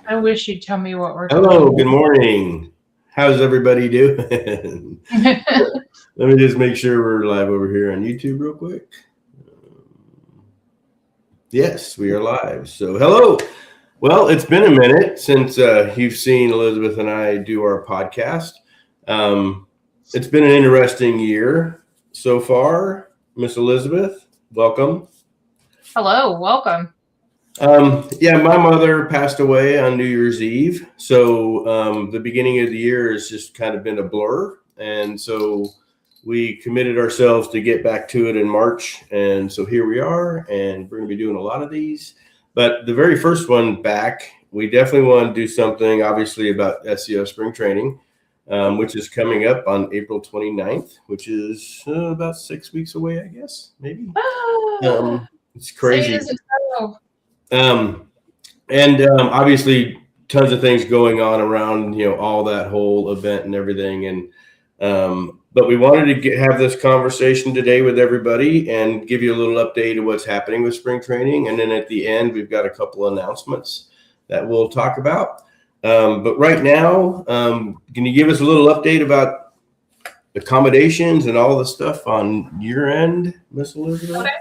I wish you'd tell me what we're Hello, doing. good morning. How's everybody doing? Let me just make sure we're live over here on YouTube real quick. Yes, we are live. So, hello. Well, it's been a minute since you've seen Elisabeth and I do our podcast. It's been an interesting year so far. Miss Elisabeth, welcome. Hello, welcome. Yeah, my mother passed away on New Year's Eve. So the beginning of the year has just kind of been a blur. And so we committed ourselves to get back to it in March. And so here we are, and we're going to be doing a lot of these. But the very first one back, we definitely want to do something, obviously, about SEO spring training, which is coming up on April 29th, which is about 6 weeks away, I guess, maybe. It's crazy. Say it isn't so. Obviously tons of things going on around, all that whole event and everything. And, but we wanted to have this conversation today with everybody and give you a little update of what's happening with spring training. And then at the end, we've got a couple announcements that we'll talk about. But right now, can you give us a little update about accommodations and all the stuff on your end, Miss Elisabeth? Okay,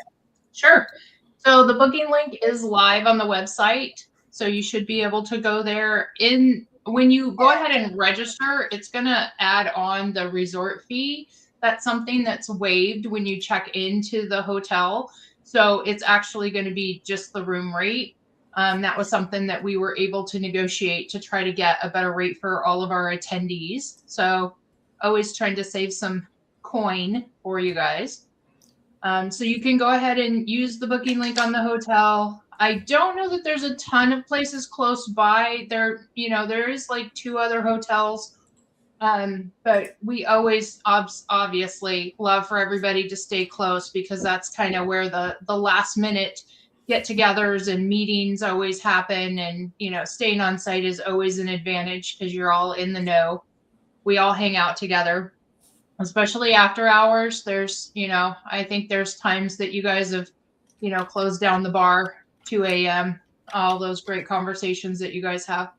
sure. So the booking link is live on the website. So you should be able to go there. When you go ahead and register, it's going to add on the resort fee. That's something that's waived when you check into the hotel. So it's actually going to be just the room rate. That was something that we were able to negotiate to try to get a better rate for all of our attendees. So always trying to save some coin for you guys. So you can go ahead and use the booking link on the hotel. I don't know that there's a ton of places close by. There is like 2 other hotels. But we always obviously love for everybody to stay close, because that's kind of where the last minute get-togethers and meetings always happen. And, staying on site is always an advantage because you're all in the know. We all hang out together. Especially after hours, there's, I think there's times that you guys have, closed down the bar 2 a.m., all those great conversations that you guys have.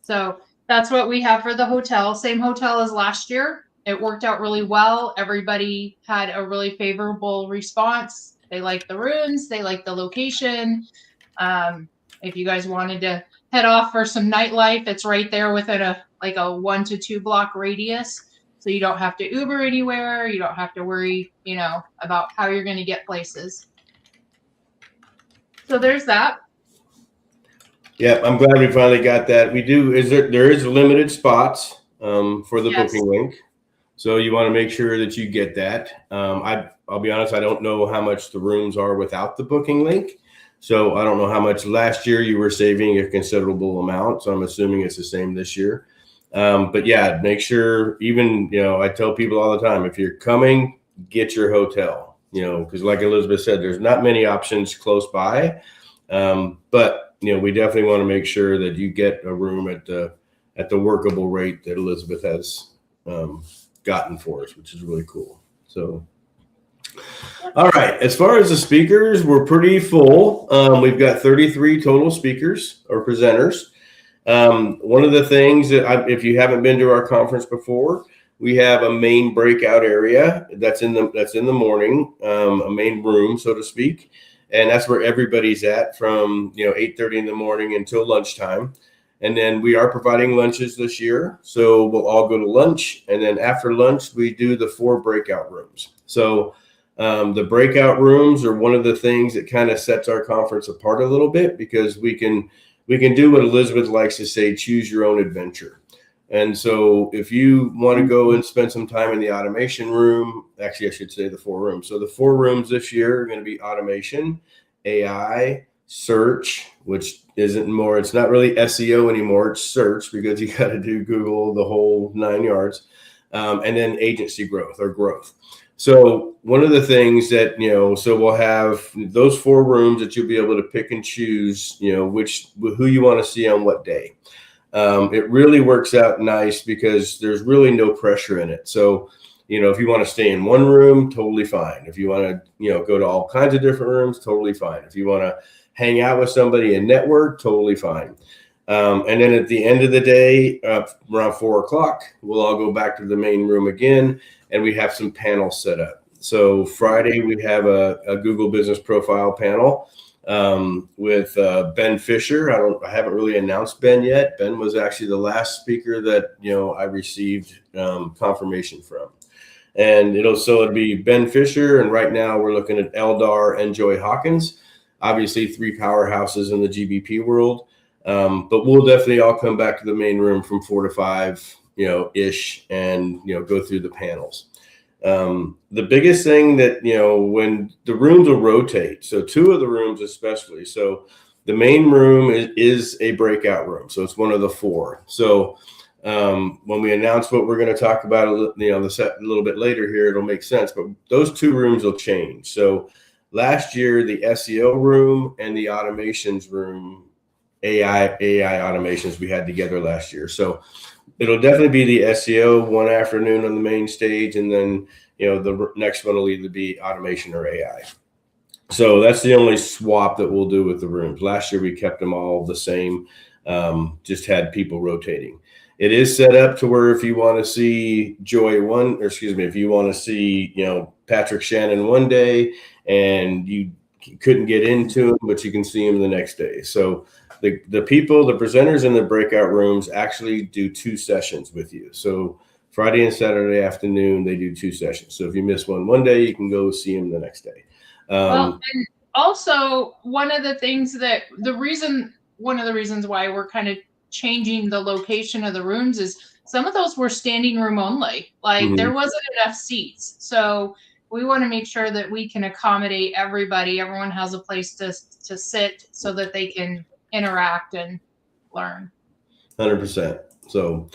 So that's what we have for the hotel. Same hotel as last year. It worked out really well. Everybody had a really favorable response. They liked the rooms. They liked the location. If you guys wanted to head off for some nightlife, it's right there within a 1 to 2 block radius. So you don't have to Uber anywhere. You don't have to worry, about how you're going to get places. So there's that. Yeah, I'm glad we finally got that. There is limited spots for the booking link. So you want to make sure that you get that. I'll be honest, I don't know how much the rooms are without the booking link. So I don't know how much last year you were saving a considerable amount. So I'm assuming it's the same this year. But yeah, make sure, even, I tell people all the time, if you're coming, get your hotel, because like Elisabeth said, there's not many options close by. But, we definitely want to make sure that you get a room at the workable rate that Elisabeth has gotten for us, which is really cool. So, all right. As far as the speakers, we're pretty full. We've got 33 total speakers or presenters. One of the things that if you haven't been to our conference before, we have a main breakout area that's in the morning, a main room, so to speak. And that's where everybody's at from, 8:30 in the morning until lunchtime. And then we are providing lunches this year. So we'll all go to lunch. And then after lunch, we do the 4 breakout rooms. So the breakout rooms are one of the things that kind of sets our conference apart a little bit, because we can do what Elisabeth likes to say, choose your own adventure. And so if you want to go and spend some time in the automation room, actually, I should say the 4 rooms. So the 4 rooms this year are going to be automation, AI, search, which it's not really SEO anymore. It's search, because you got to do Google, the whole 9 yards. And then agency growth. So one of the things that, so we'll have those 4 rooms that you'll be able to pick and choose, who you want to see on what day. It really works out nice because there's really no pressure in it. So, if you want to stay in one room, totally fine. If you want to, go to all kinds of different rooms, totally fine. If you want to hang out with somebody and network, totally fine. And then at the end of the day, around 4 o'clock, we'll all go back to the main room again, and we have some panels set up. So Friday, we have a Google Business Profile panel with Ben Fisher. I haven't really announced Ben yet. Ben was actually the last speaker that I received confirmation from, and it'll be Ben Fisher, and right now we're looking at Eldar and Joy Hawkins, obviously 3 powerhouses in the GBP world. But we'll definitely all come back to the main room from 4 to 5, ish, and go through the panels. The biggest thing that, when the rooms will rotate, so 2 of the rooms especially. So the main room is a breakout room. So it's one of the 4. So when we announce what we're going to talk about, the set a little bit later here, it'll make sense. But those 2 rooms will change. So last year, the SEO room and the automations room, AI automations we had together last year. So it'll definitely be the SEO one afternoon on the main stage, and then the next one will either be automation or AI. So that's the only swap that we'll do with the rooms. Last year we kept them all the same, just had people rotating. It is set up to where if you want to see if you want to see Patrick Shannon one day and you couldn't get into him, but you can see him the next day. So the presenters in the breakout rooms actually do 2 sessions with you. So Friday and Saturday afternoon, they do 2 sessions. So if you miss one day, you can go see him the next day. Well, and also one of the reasons why we're kind of changing the location of the rooms is some of those were standing room only. Like there wasn't enough seats. So we want to make sure that we can accommodate everybody. Everyone has a place to sit so that they can interact and learn. 100%. So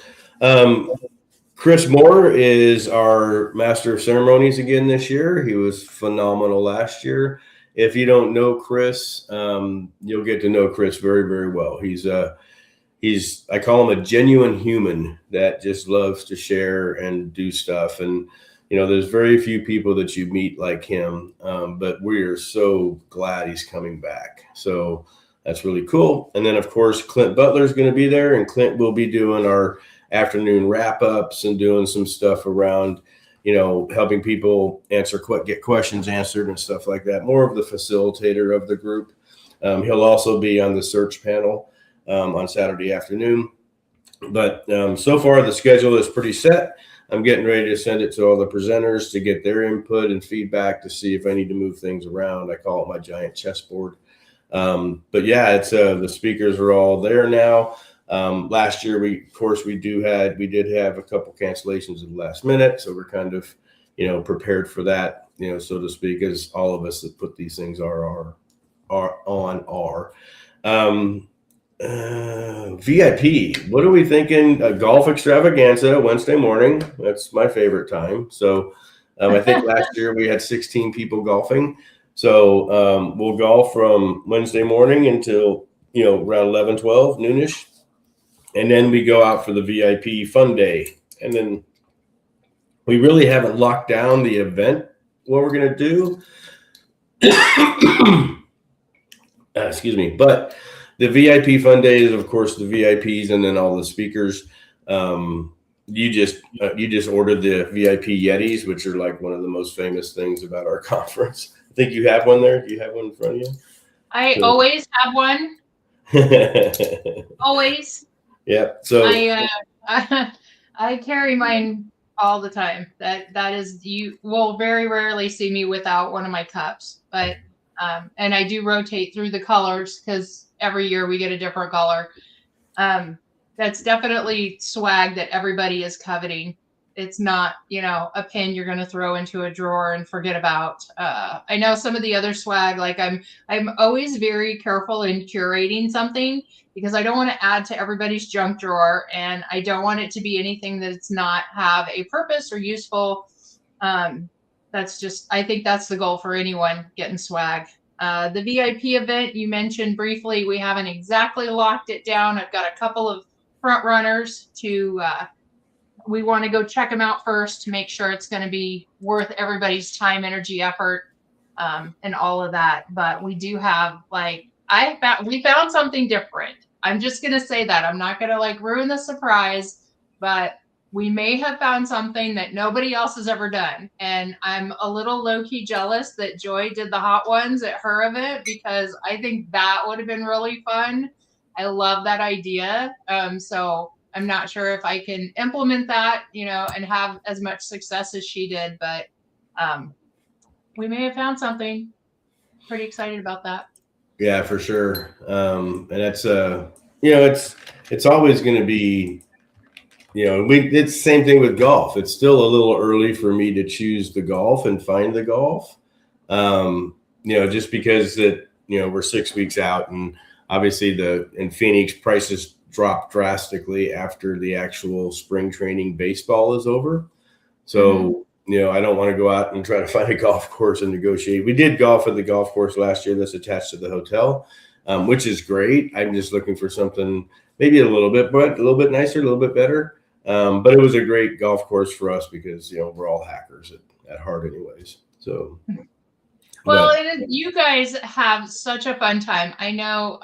Chris Moore is our Master of Ceremonies again this year. He was phenomenal last year. If you don't know Chris, you'll get to know Chris very, very well. I call him a genuine human that just loves to share and do stuff. And there's very few people that you meet like him, but we are so glad he's coming back. So that's really cool. And then, of course, Clint Butler is going to be there, and Clint will be doing our afternoon wrap-ups and doing some stuff around, helping people get questions answered and stuff like that. More of the facilitator of the group. He'll also be on the search panel on Saturday afternoon. But so far, the schedule is pretty set. I'm getting ready to send it to all the presenters to get their input and feedback to see if I need to move things around. I call it my giant chessboard. But yeah, it's the speakers are all there now. Last year, we did have a couple cancellations at the last minute, so we're kind of prepared for that, so to speak, as all of us that put these things are. VIP, what are we thinking? A golf extravaganza Wednesday morning. That's my favorite time. So I think last year we had 16 people golfing. So we'll golf from Wednesday morning until around 11, 12, noonish. And then we go out for the VIP fun day. And then we really haven't locked down the event, what we're going to do. Excuse me. But the VIP fun day is, of course, the VIPs and then all the speakers. You just ordered the VIP Yetis, which are like one of the most famous things about our conference. I think you have one there. Do you have one in front of you? I always have one. Always. Yeah. So I carry mine all the time. That is, you will very rarely see me without one of my cups. But and I do rotate through the colors because every year we get a different color. That's definitely swag that everybody is coveting. It's not, a pin you're going to throw into a drawer and forget about. I know some of the other swag, like I'm always very careful in curating something because I don't want to add to everybody's junk drawer, and I don't want it to be anything that's not have a purpose or useful. I think that's the goal for anyone getting swag. The VIP event you mentioned briefly, we haven't exactly locked it down. I've got a couple of front runners we want to go check them out first to make sure it's going to be worth everybody's time, energy, effort, and all of that. But we do have we found something different. I'm just going to say that. I'm not going to like ruin the surprise, but we may have found something that nobody else has ever done. And I'm a little low-key jealous that Joy did the hot ones at her event, because I think that would have been really fun. I love that idea. So I'm not sure if I can implement that, and have as much success as she did, but we may have found something. Pretty excited about that. Yeah, for sure. And that's it's always going to be, it's the same thing with golf. It's still a little early for me to choose the golf and find the golf. Just because we're 6 weeks out, and obviously in Phoenix prices drop drastically after the actual spring training baseball is over. So, I don't want to go out and try to find a golf course and negotiate. We did golf at the golf course last year that's attached to the hotel, which is great. I'm just looking for something maybe a little bit nicer, a little bit better. But it was a great golf course for us because, we're all hackers at heart anyways. So. Well, and you guys have such a fun time. I know,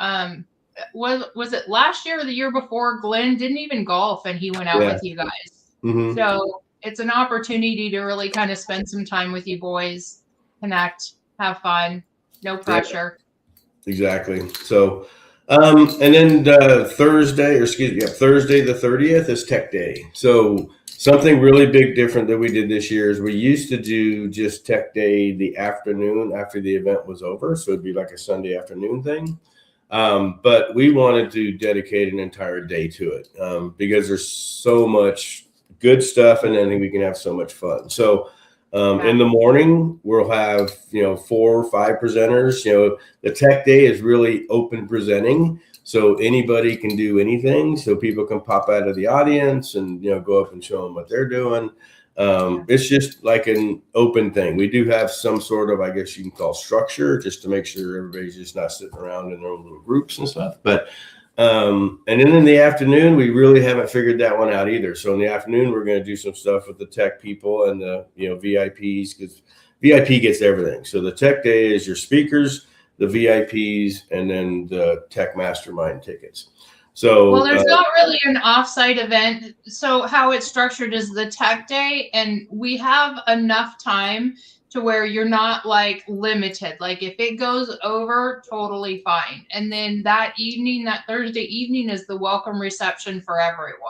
was it last year or the year before? Glenn didn't even golf and he went out with you guys. Mm-hmm. So it's an opportunity to really kind of spend some time with you boys, connect, have fun, no pressure. Yeah, exactly. So, and then Thursday the 30th is Tech Day. So something really big different that we did this year is we used to do just Tech Day the afternoon after the event was over. So it'd be like a Sunday afternoon thing. But we wanted to dedicate an entire day to it because there's so much good stuff, and I think we can have so much fun. So in the morning, we'll have 4 or 5 presenters. The Tech Day is really open presenting, so anybody can do anything. So people can pop out of the audience and go up and show them what they're doing. It's just like an open thing. We do have some sort of, I guess you can call, structure, just to make sure everybody's just not sitting around in their own little groups and stuff. But and then in the afternoon, we really haven't figured that one out either. So in the afternoon, we're going to do some stuff with the tech people and the VIPs, because VIP gets everything. So the Tech Day is your speakers, the VIPs, and then the Tech Mastermind tickets. So well, there's not really an offsite event. So how it's structured is the Tech Day, and we have enough time to where you're not like limited. Like if it goes over, totally fine. And then that evening, that Thursday evening, is the welcome reception for everyone.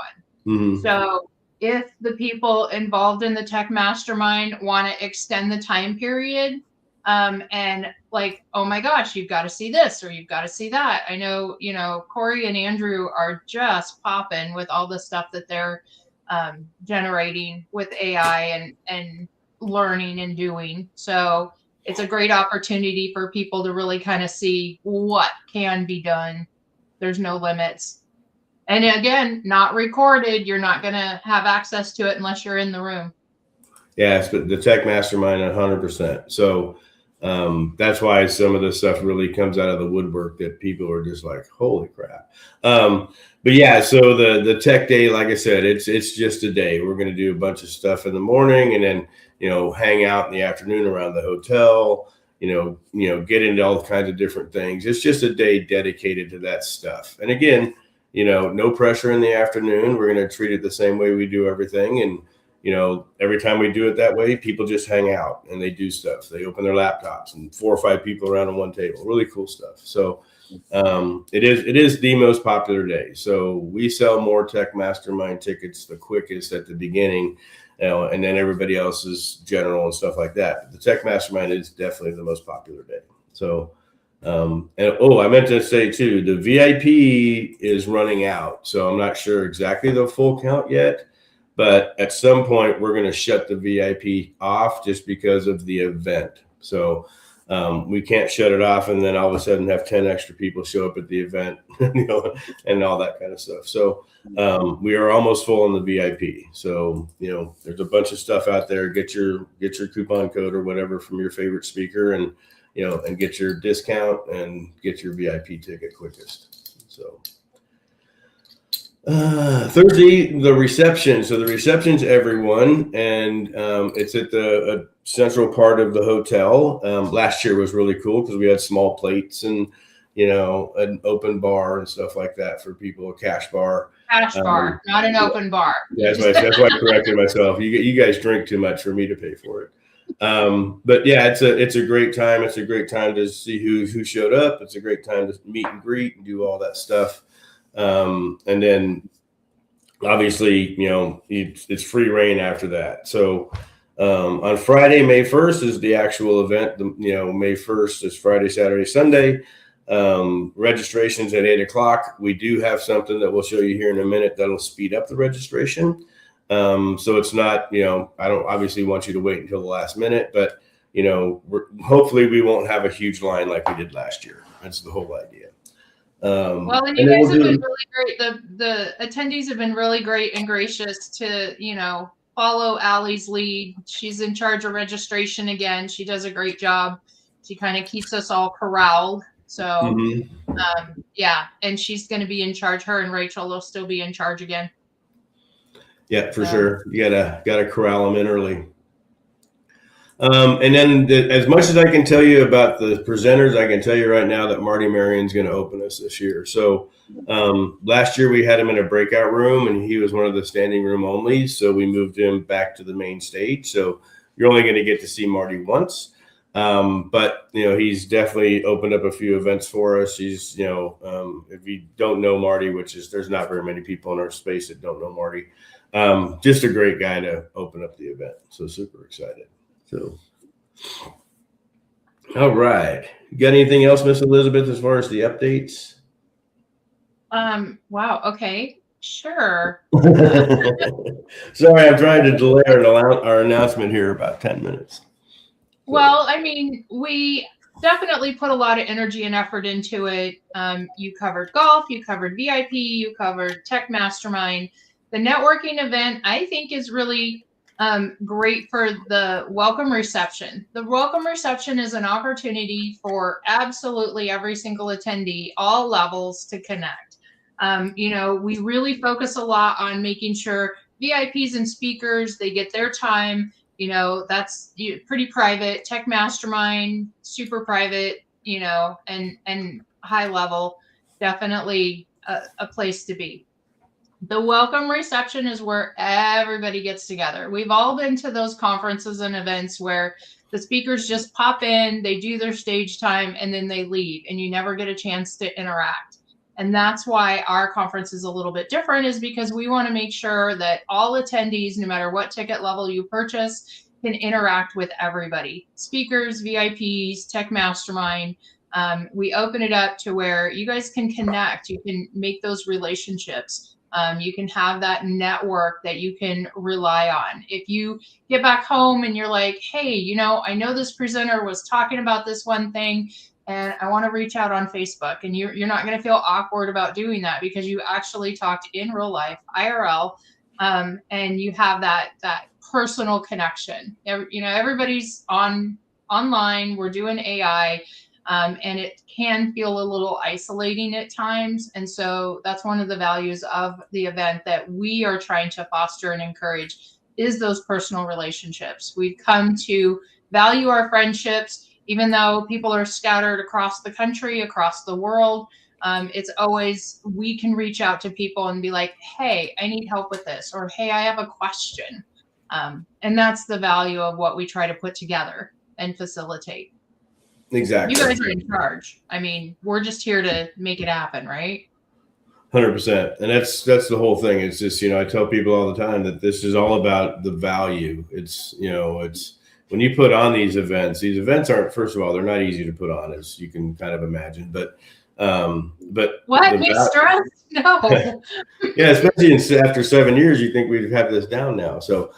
Mm-hmm. So if the people involved in the Tech Mastermind want to extend the time period, and like, oh my gosh, you've got to see this or you've got to see that. I know, Corey and Andrew are just popping with all the stuff that they're generating with AI and learning and doing. So it's a great opportunity for people to really kind of see what can be done. There's no limits. And again, not recorded. You're not going to have access to it unless you're in the room. Yes, but the Tech Mastermind 100%. So that's why some of this stuff really comes out of the woodwork that people are just like, holy crap. But yeah, so the Tech Day, like I said, it's just a day. We're going to do a bunch of stuff in the morning and then, hang out in the afternoon around the hotel, get into all kinds of different things. It's just a day dedicated to that stuff. And again, no pressure in the afternoon. We're going to treat it the same way we do everything. And, every time we do it that way, people just hang out and they do stuff. They open their laptops and 4 or 5 people around on one table. Really cool stuff. So it is the most popular day. So we sell more Tech Mastermind tickets the quickest at the beginning, and then everybody else is general and stuff like that. The Tech Mastermind is definitely the most popular day. So, I meant to say too, the VIP is running out. So I'm not sure exactly the full count yet. But at some point, we're going to shut the VIP off just because of the event. So we can't shut it off and then all of a sudden have 10 extra people show up at the event, and all that kind of stuff. So we are almost full on the VIP. So, there's a bunch of stuff out there. Get your coupon code or whatever from your favorite speaker and get your discount and get your VIP ticket quickest. So. Thursday, the reception. So the reception's everyone, and it's at the central part of the hotel. Last year was really cool because we had small plates and an open bar and stuff like that for people, a cash bar. Cash bar, not an open bar. That's why I corrected myself. You guys drink too much for me to pay for it. But yeah, it's a great time. It's a great time to see who showed up. It's a great time to meet and greet and do all that stuff. And then obviously, it's free reign after that. So on Friday, May 1st is the actual event. May 1st is Friday, Saturday, Sunday. Registration's at 8:00. We do have something that we'll show you here in a minute that'll speed up the registration. So it's not, I don't obviously want you to wait until the last minute, but hopefully we won't have a huge line like we did last year. That's the whole idea. Well, and you guys have been really great. The attendees have been really great and gracious to, follow Allie's lead. She's in charge of registration again. She does a great job. She kind of keeps us all corralled. So, yeah, and she's going to be in charge. Her and Rachel will still be in charge again. Yeah, for sure. You gotta corral them in early. And then as much as I can tell you about the presenters, I can tell you right now that Marty Marion's going to open us this year. So last year we had him in a breakout room and he was one of the standing room only. So we moved him back to the main stage. So you're only going to get to see Marty once. But he's definitely opened up a few events for us. He's, if you don't know Marty, which is, there's not very many people in our space that don't know Marty. Just a great guy to open up the event. So super excited. So, all right. You got anything else, Miss Elisabeth, as far as the updates? Wow. Okay. Sure. Sorry, I'm trying to delay our announcement here about 10 minutes. Well, I mean, we definitely put a lot of energy and effort into it. You covered golf, you covered VIP, you covered Tech Mastermind. The networking event, I think, is really great for the welcome reception. The welcome reception is an opportunity for absolutely every single attendee, all levels, to connect. We really focus a lot on making sure VIPs and speakers, they get their time. That's pretty private. Tech Mastermind, super private, and high level, definitely a place to be. The welcome reception is where everybody gets together. We've all been to those conferences and events where the speakers just pop in, they do their stage time, and then they leave, and you never get a chance to interact. And that's why our conference is a little bit different, is because we want to make sure that all attendees, no matter what ticket level you purchase, can interact with everybody. Speakers, VIPs, Tech Mastermind. We open it up to where you guys can connect. You can make those relationships. You can have that network that you can rely on. If you get back home and you're like, hey, I know this presenter was talking about this one thing and I want to reach out on Facebook, and you're not going to feel awkward about doing that because you actually talked in real life, IRL, and you have that personal connection. Everybody's online. We're doing AI. And it can feel a little isolating at times. And so that's one of the values of the event that we are trying to foster and encourage, is those personal relationships. We've come to value our friendships, even though people are scattered across the country, across the world. It's always, we can reach out to people and be like, hey, I need help with this, or hey, I have a question. And that's the value of what we try to put together and facilitate. Exactly. You guys are in charge. I mean, we're just here to make it happen, right? 100%. And that's the whole thing. It's just, I tell people all the time that this is all about the value. It's when you put on these events aren't, first of all, they're not easy to put on, as you can kind of imagine, but what? Me stressed? No. Yeah, especially after 7 years, you think we'd have this down now. So,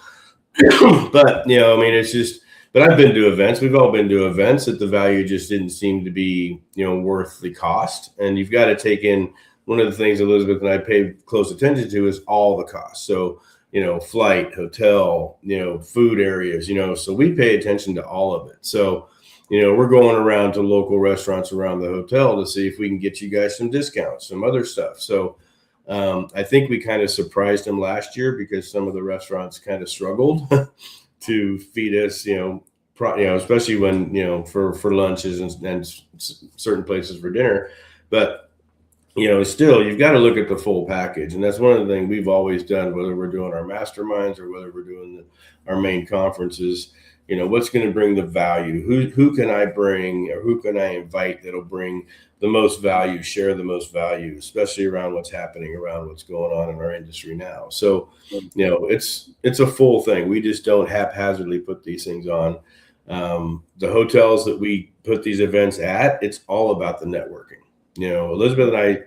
but it's just, but I've been to events. We've all been to events that the value just didn't seem to be, worth the cost. And you've got to take in, one of the things Elisabeth and I pay close attention to is all the costs. So, flight, hotel, food areas, so we pay attention to all of it. So, we're going around to local restaurants around the hotel to see if we can get you guys some discounts, some other stuff. So I think we kind of surprised them last year because some of the restaurants kind of struggled to feed us, especially when, for lunches and certain places for dinner. But, still, you've got to look at the full package. And that's one of the things we've always done, whether we're doing our masterminds or whether we're doing our main conferences. What's going to bring the value? Who can I bring, or who can I invite that'll bring the most value, share the most value, especially around what's happening, around what's going on in our industry now. So, it's a full thing. We just don't haphazardly put these things on. The hotels that we put these events at, it's all about the networking. Elisabeth and I,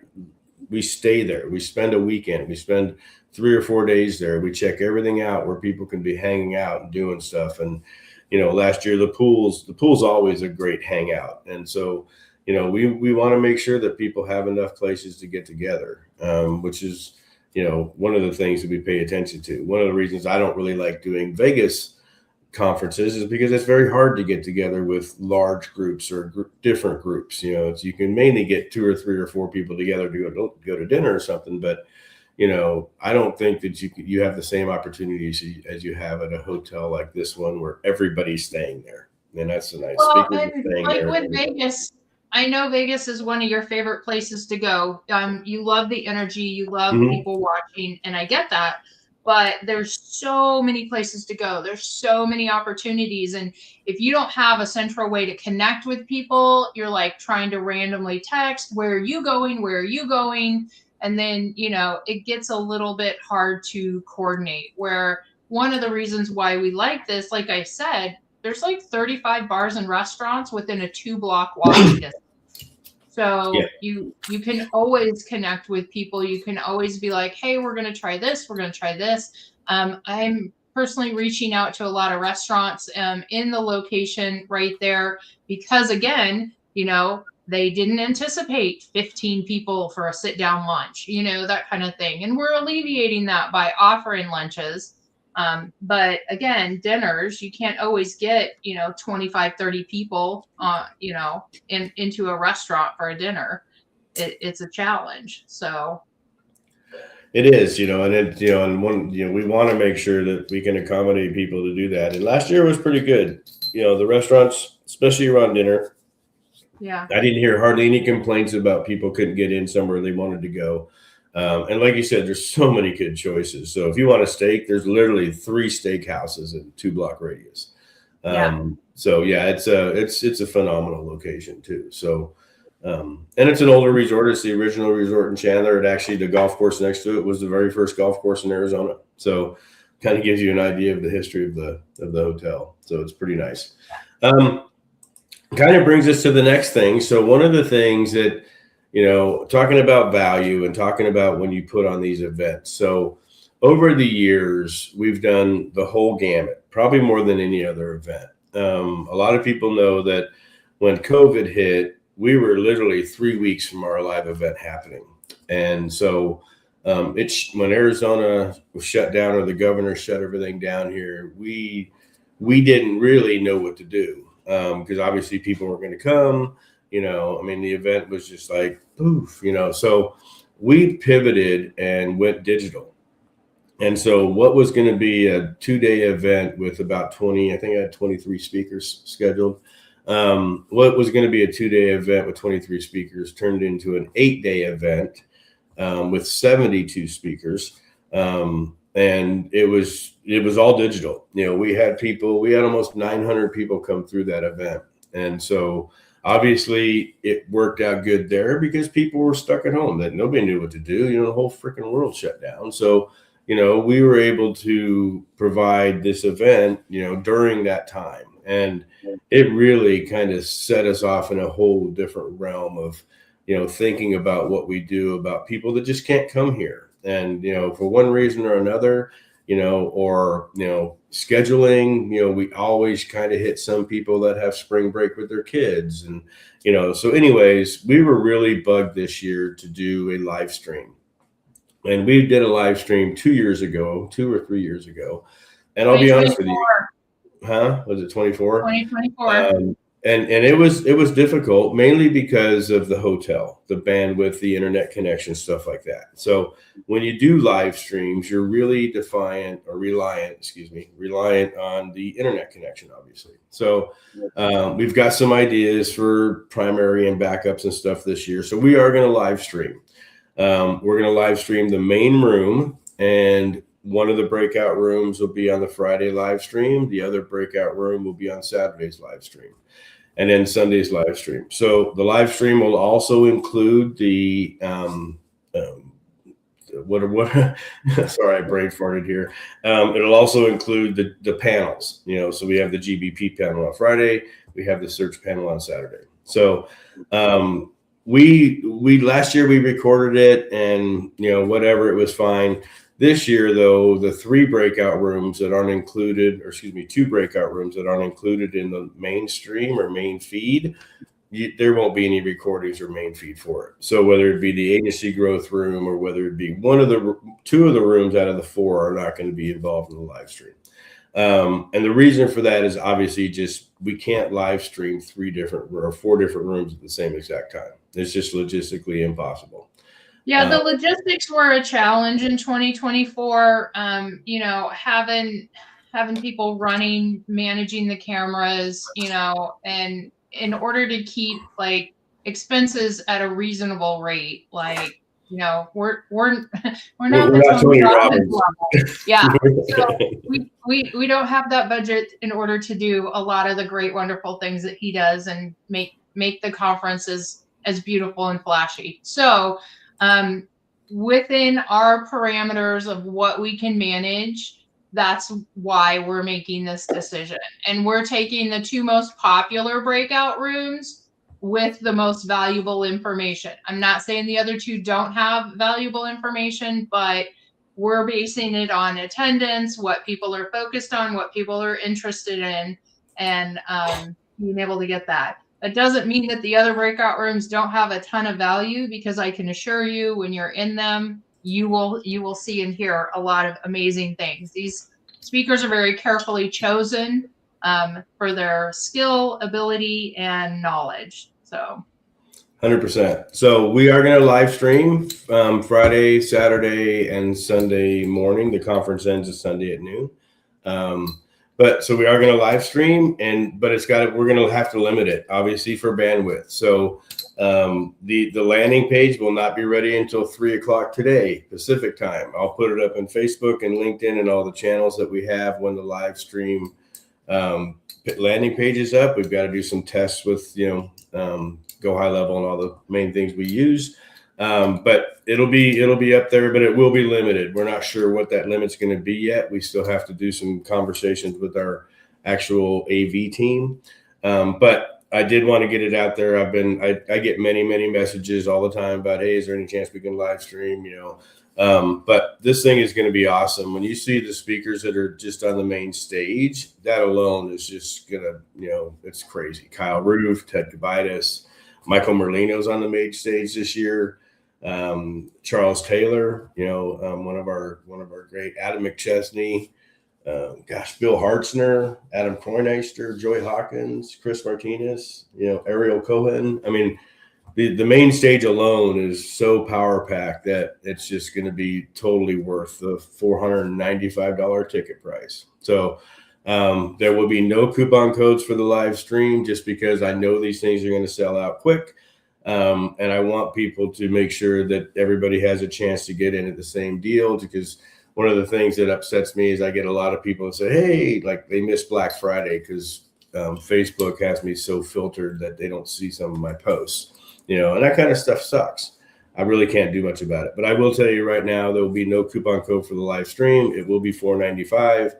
we stay there. We spend a weekend. We spend 3 or 4 days there. We check everything out where people can be hanging out and doing stuff. And, last year, the pool's always a great hangout. And so, we want to make sure that people have enough places to get together, which is, one of the things that we pay attention to. One of the reasons I don't really like doing Vegas conferences is because it's very hard to get together with large groups or different groups. You can mainly get 2 or 3 or 4 people together to go to dinner or something. But, I don't think that you have the same opportunities as you have at a hotel like this one, where everybody's staying there. And that's a nice speaker and like with Vegas, I know Vegas is one of your favorite places to go. You love the energy, you love people watching, and I get that. But there's so many places to go. There's so many opportunities. And if you don't have a central way to connect with people, you're like trying to randomly text, where are you going? Where are you going? And then, it gets a little bit hard to coordinate. Where one of the reasons why we like this, like I said, there's like 35 bars and restaurants within a 2-block walking distance. So you can always connect with people. You can always be like, hey, we're going to try this. We're going to try this. I'm personally reaching out to a lot of restaurants in the location right there, because again, they didn't anticipate 15 people for a sit down lunch, that kind of thing. And we're alleviating that by offering lunches. But again, dinners, you can't always get, 25, 30 people, into a restaurant for a dinner. It's a challenge. So it is, and we want to make sure that we can accommodate people to do that. And last year was pretty good. The restaurants, especially around dinner. Yeah. I didn't hear hardly any complaints about people couldn't get in somewhere they wanted to go. And like you said, there's so many good choices. So if you want a steak, there's literally 3 steakhouses in 2-block radius. So it's a phenomenal location too. So, and it's an older resort. It's the original resort in Chandler. It actually, the golf course next to it was the very first golf course in Arizona. So kind of gives you an idea of the history of the hotel. So it's pretty nice. Kind of brings us to the next thing. So one of the things that, talking about value and talking about when you put on these events. So over the years, we've done the whole gamut, probably more than any other event. A lot of people know that when COVID hit, we were literally 3 weeks from our live event happening. And so when Arizona was shut down, or the governor shut everything down here, we didn't really know what to do. Because obviously people weren't going to come, the event was just like, poof, so we pivoted and went digital. And so what was going to be a 2-day event with about 20, I think I had 23 speakers scheduled. What was going to be a 2-day event with 23 speakers turned into an 8-day event with 72 speakers. And it was all digital. We had almost 900 people come through that event. And so obviously it worked out good there because people were stuck at home, that nobody knew what to do. The whole freaking world shut down. So, we were able to provide this event, during that time. And it really kind of set us off in a whole different realm of, thinking about what we do about people that just can't come here. And, for one reason or another, or scheduling, we always kind of hit some people that have spring break with their kids. And, so anyways, we were really bugged this year to do a live stream. And we did a live stream 2 or 3 years ago. And I'll be honest with you. Huh? Was it 24? 2024. And it was difficult, mainly because of the hotel, the bandwidth, the internet connection, stuff like that. So when you do live streams, you're really reliant on the internet connection, obviously. So we've got some ideas for primary and backups and stuff this year. So we are going to live stream. We're going to live stream the main room, and one of the breakout rooms will be on the Friday live stream. The other breakout room will be on Saturday's live stream, and then Sunday's live stream. So the live stream will also include the sorry, I brain farted here. It'll also include the panels, so we have the GBP panel on Friday, we have the search panel on Saturday. So we last year we recorded it, and whatever, it was fine. This year, though, the two breakout rooms that aren't included in the mainstream or main feed, there won't be any recordings or main feed for it. So whether it be the agency growth room or whether it be two of the rooms out of the 4 are not going to be involved in the live stream. And the reason for that is obviously just we can't live stream 4 different rooms at the same exact time. It's just logistically impossible. Yeah, the logistics were a challenge in 2024. Having people managing the cameras, and in order to keep like expenses at a reasonable rate, like we're not the Tony Robbins level. Yeah, so we don't have that budget in order to do a lot of the great, wonderful things that he does and make the conferences as beautiful and flashy. So within our parameters of what we can manage, that's why we're making this decision. And we're taking the 2 most popular breakout rooms with the most valuable information. I'm not saying the other 2 don't have valuable information, but we're basing it on attendance, what people are focused on, what people are interested in, and being able to get that. That doesn't mean that the other breakout rooms don't have a ton of value, because I can assure you, when you're in them, you will see and hear a lot of amazing things. These speakers are very carefully chosen for their skill, ability, and knowledge. So 100%. So we are going to live stream Friday, Saturday, and Sunday morning. The conference ends this Sunday at noon. But so we are going to live stream, but we're going to have to limit it, obviously, for bandwidth. So the landing page will not be ready until 3:00 today, Pacific time. I'll put it up on Facebook and LinkedIn and all the channels that we have when the live stream landing page is up. We've got to do some tests with, Go High Level and all the main things we use. But it'll be up there, but it will be limited. We're not sure what that limit's going to be yet. We still have to do some conversations with our actual AV team. But I did want to get it out there. I get many messages all the time about, hey, is there any chance we can live stream? But this thing is going to be awesome. When you see the speakers that are just on the main stage, that alone is just gonna, it's crazy. Kyle Roof, Ted Kabitis, Michael Merlino's on the main stage this year. Charles Taylor, one of our great, Adam McChesney, Bill Hartzner, Adam Kroineister, Joy Hawkins, Chris Martinez, Ariel Cohen. I mean, the main stage alone is so power packed that it's just going to be totally worth the $495 ticket price. So there will be no coupon codes for the live stream, just because I know these things are going to sell out quick. And I want people to make sure that everybody has a chance to get in at the same deal, because one of the things that upsets me is I get a lot of people that say, hey, like they missed Black Friday because Facebook has me so filtered that they don't see some of my posts, and that kind of stuff sucks. I really can't do much about it. But I will tell you right now, there will be no coupon code for the live stream. It will be $495.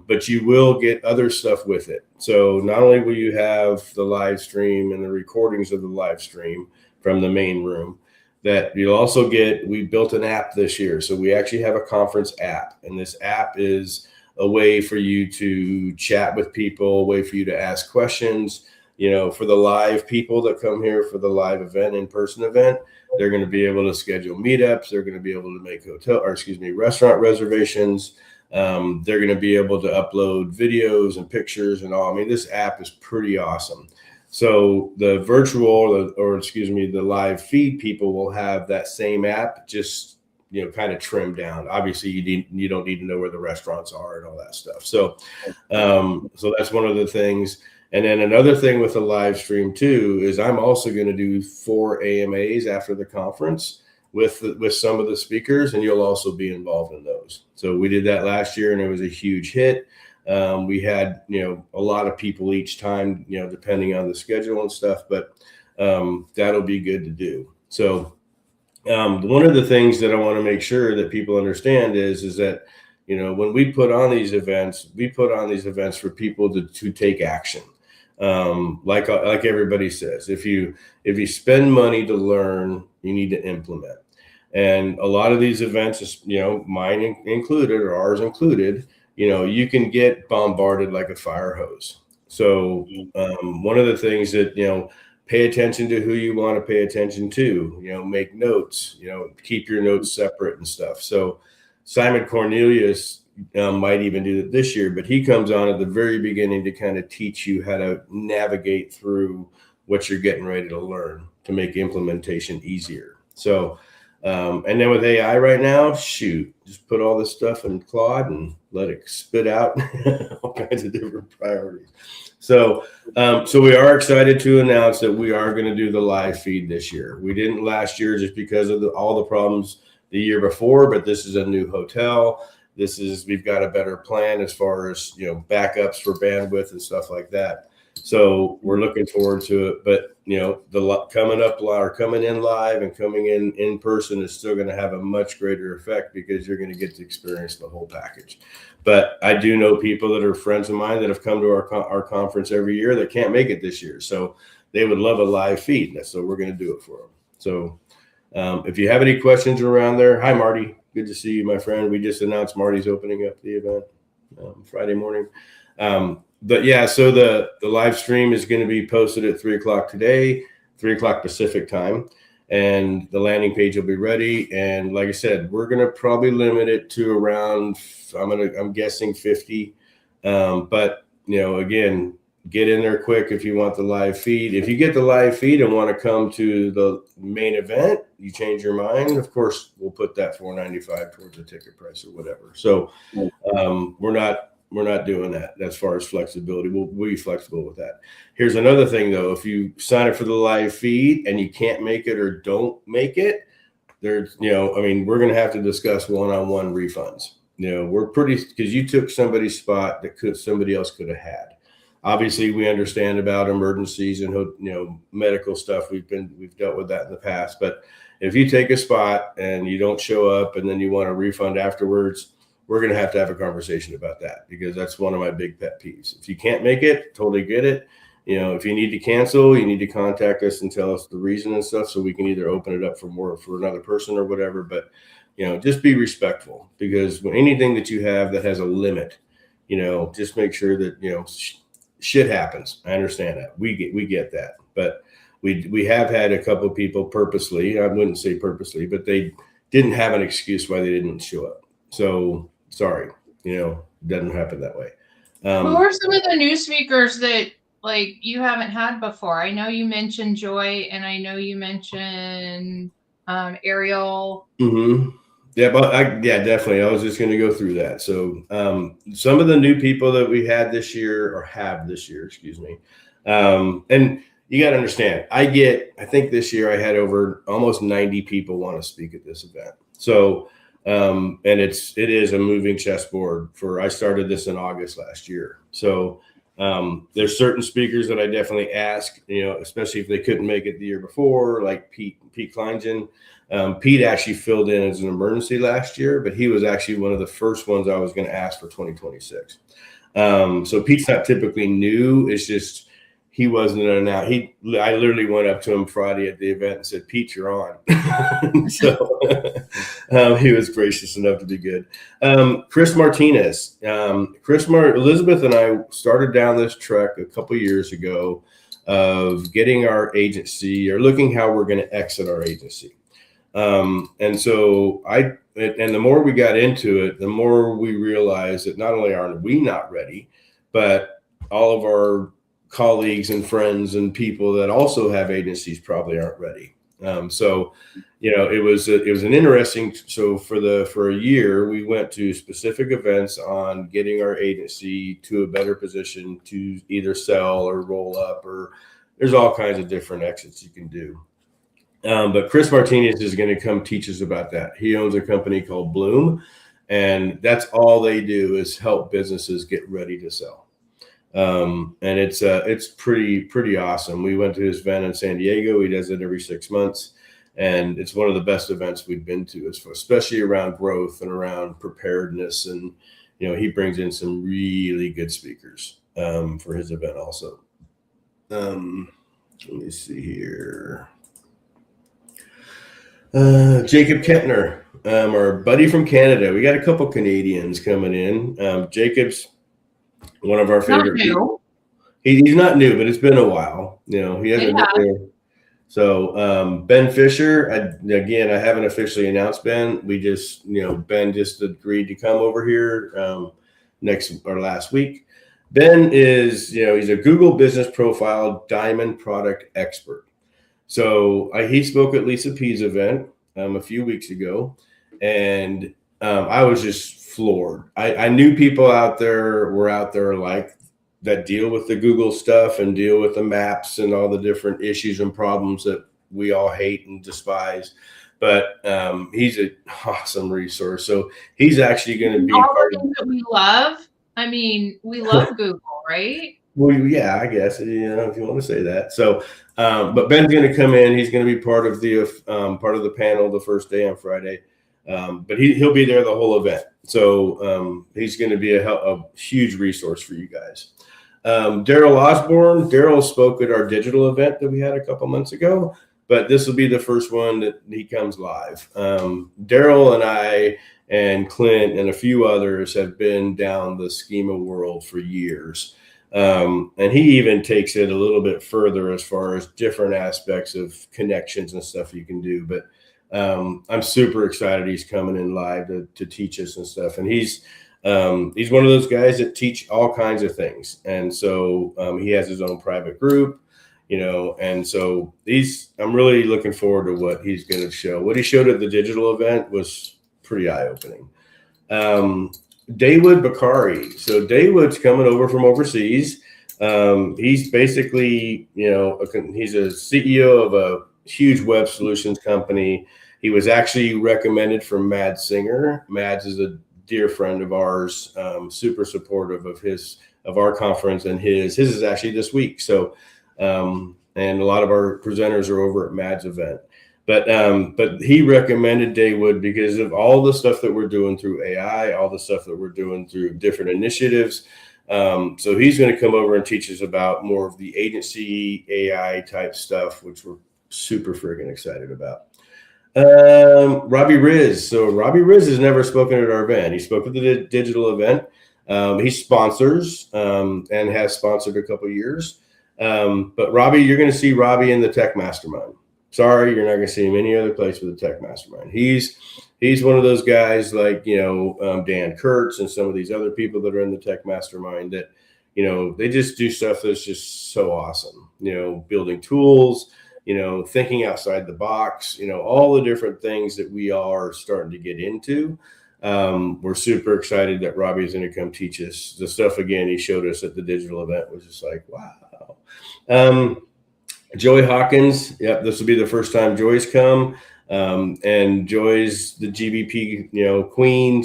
But you will get other stuff with it. So not only will you have the live stream and the recordings of the live stream from the main room, that you'll also get, we built an app this year. So we actually have a conference app, and this app is a way for you to chat with people, a way for you to ask questions. For the live people that come here for the live event, in-person event, they're going to be able to schedule meetups. They're going to be able to make restaurant reservations. They're going to be able to upload videos and pictures and all. I mean, this app is pretty awesome. So the virtual, or excuse me, the live feed people will have that same app, just, you know, kind of trimmed down. Obviously, you don't need to know where the restaurants are and all that stuff. So, so that's one of the things. And then another thing with the live stream too is I'm also going to do 4 AMAs after the conference with some of the speakers, and you'll also be involved in those. So we did that last year, and it was a huge hit. We had, you know, a lot of people each time, you know, depending on the schedule and stuff, but that'll be good to do. So one of the things that I want to make sure that people understand is that, you know, when we put on these events, for people to take action. Like everybody says, if you spend money to learn, you need to implement. And a lot of these events, you know, mine included or ours included, you know, you can get bombarded like a fire hose. So one of the things that, you know, pay attention to who you want to pay attention to, you know, make notes, you know, keep your notes separate and stuff. So Simon Cornelius might even do that this year, but he comes on at the very beginning to kind of teach you how to navigate through what you're getting ready to learn to make implementation easier. So, and then with AI right now, shoot, just put all this stuff in Claude and let it spit out all kinds of different priorities. So, so we are excited to announce that we are going to do the live feed this year. We didn't last year just because of all the problems the year before, but this is a new hotel. We've got a better plan as far as, you know, backups for bandwidth and stuff like that. So we're looking forward to it. But, you know, coming in live and coming in person is still going to have a much greater effect because you're going to get to experience the whole package. But I do know people that are friends of mine that have come to our conference every year that can't make it this year. So they would love a live feed. So we're going to do it for them. So if you have any questions around there, hi, Marty. Good to see you, my friend. We just announced Marty's opening up the event Friday morning. But yeah, so the live stream is going to be posted at 3:00 today, 3:00 Pacific time, and the landing page will be ready. And like I said, we're going to probably limit it to around, I'm guessing 50. But, you know, again, get in there quick if you want the live feed. If you get the live feed and want to come to the main event, you change your mind, of course, we'll put that $4.95 towards the ticket price or whatever. So we're not doing that as far as flexibility. We'll be flexible with that. Here's another thing, though. If you sign up for the live feed and you can't make it or don't make it, there's, you know, I mean, we're going to have to discuss one-on-one refunds. You know, because you took somebody's spot that somebody else could have had. Obviously, we understand about emergencies and, you know, medical stuff. We've dealt with that in the past. But if you take a spot and you don't show up and then you want a refund afterwards, we're going to have a conversation about that, because that's one of my big pet peeves. If you can't make it, totally get it. You know, if you need to cancel, you need to contact us and tell us the reason and stuff, so we can either open it up for more for another person or whatever. But, you know, just be respectful, because when anything that you have that has a limit, you know, just make sure that, you know, shit happens. I understand that. We get that. But we have had a couple of people purposely, I wouldn't say purposely, but they didn't have an excuse why they didn't show up. So sorry, you know, it doesn't happen that way. Who are some of the new speakers that, like, you haven't had before? I know you mentioned Joy, and I know you mentioned Ariel. Mm-hmm. Yeah, but definitely. I was just going to go through that. So some of the new people that we had this year, or have this year, excuse me. And you got to understand, I think this year I had over almost 90 people want to speak at this event. So, and it is a moving chessboard. I started this in August last year. So there's certain speakers that I definitely ask, you know, especially if they couldn't make it the year before, like Pete Kleingen. Pete actually filled in as an emergency last year, but he was actually one of the first ones I was going to ask for 2026. So Pete's not typically new. It's just he wasn't announced. I literally went up to him Friday at the event and said, "Pete, you're on." So he was gracious enough to be good. Chris Martinez. Elisabeth and I started down this trek a couple years ago of getting our agency, or looking how we're going to exit our agency. And so I and the more we got into it, the more we realized that not only are we not ready, but all of our colleagues and friends and people that also have agencies probably aren't ready. So, it was an interesting. So for a year, we went to specific events on getting our agency to a better position to either sell or roll up, or there's all kinds of different exits you can do. But Chris Martinez is going to come teach us about that. He owns a company called Bloom, and that's all they do is help businesses get ready to sell. And it's pretty awesome. We went to his event in San Diego. He does it every 6 months, and it's one of the best events we've been to, especially around growth and around preparedness. And he brings in some really good speakers for his event also. Let me see here. Jacob Kentner, our buddy from Canada. We got a couple Canadians coming in. Jacob's one of our favorite people. He's not new, but it's been a while. He hasn't been there. So Ben Fisher, I haven't officially announced Ben. We just, Ben just agreed to come over here last week. Ben is, he's a Google Business Profile Diamond Product Expert. So he spoke at Lisa P's event a few weeks ago, and I was just floored. I knew people were out there like that deal with the Google stuff and deal with the maps and all the different issues and problems that we all hate and despise. But he's an awesome resource. So he's actually going to be all the things that we love. I mean, we love Google, right? Well, yeah, I guess, if you want to say that. So, but Ben's going to come in. He's going to be part of the panel the first day on Friday. But he'll be there the whole event. So he's going to be a huge resource for you guys. Daryl Osborne. Daryl spoke at our digital event that we had a couple months ago, but this will be the first one that he comes live. Daryl and I and Clint and a few others have been down the schema world for years. And he even takes it a little bit further as far as different aspects of connections and stuff you can do. But I'm super excited he's coming in live to teach us and stuff. And he's one of those guys that teach all kinds of things. And so he has his own private group, and so I'm really looking forward to what he's going to show. What he showed at the digital event was pretty eye-opening. Dawood Bakari. So Dawood's coming over from overseas. He's basically, he's a CEO of a huge web solutions company. He was actually recommended from Mads Singer. Mads is a dear friend of ours, super supportive of our conference, and his is actually this week. So, and a lot of our presenters are over at Mads' event. But he recommended Dawood because of all the stuff that we're doing through AI, all the stuff that we're doing through different initiatives. So he's going to come over and teach us about more of the agency AI type stuff, which we're super friggin' excited about. Robbie Riz. So Robbie Riz has never spoken at our event. He spoke at the digital event. He sponsors and has sponsored a couple of years. But Robbie, you're going to see Robbie in the Tech Mastermind. Sorry, you're not going to see him any other place with the Tech Mastermind. He's one of those guys like, Dan Kurtz and some of these other people that are in the Tech Mastermind that, they just do stuff that's just so awesome, building tools, thinking outside the box, all the different things that we are starting to get into. We're super excited that Robbie is going to come teach us the stuff again. He showed us at the digital event, was just like, wow. Joy Hawkins. Yep. This will be the first time Joy's come. And Joy's the GBP, queen.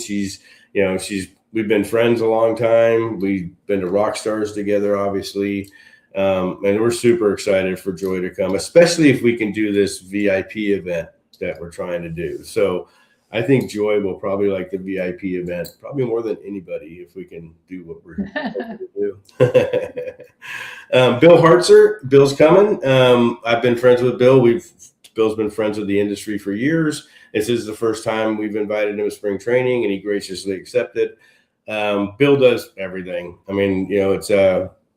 We've been friends a long time. We've been to Rockstars together, obviously. And we're super excited for Joy to come, especially if we can do this VIP event that we're trying to do. So I think Joy will probably like the VIP event probably more than anybody if we can do what we're going to do. Bill Hartzer. Bill's coming. I've been friends with Bill. Bill's been friends with the industry for years. This is the first time we've invited him to spring training, and he graciously accepted. Bill does everything. I mean,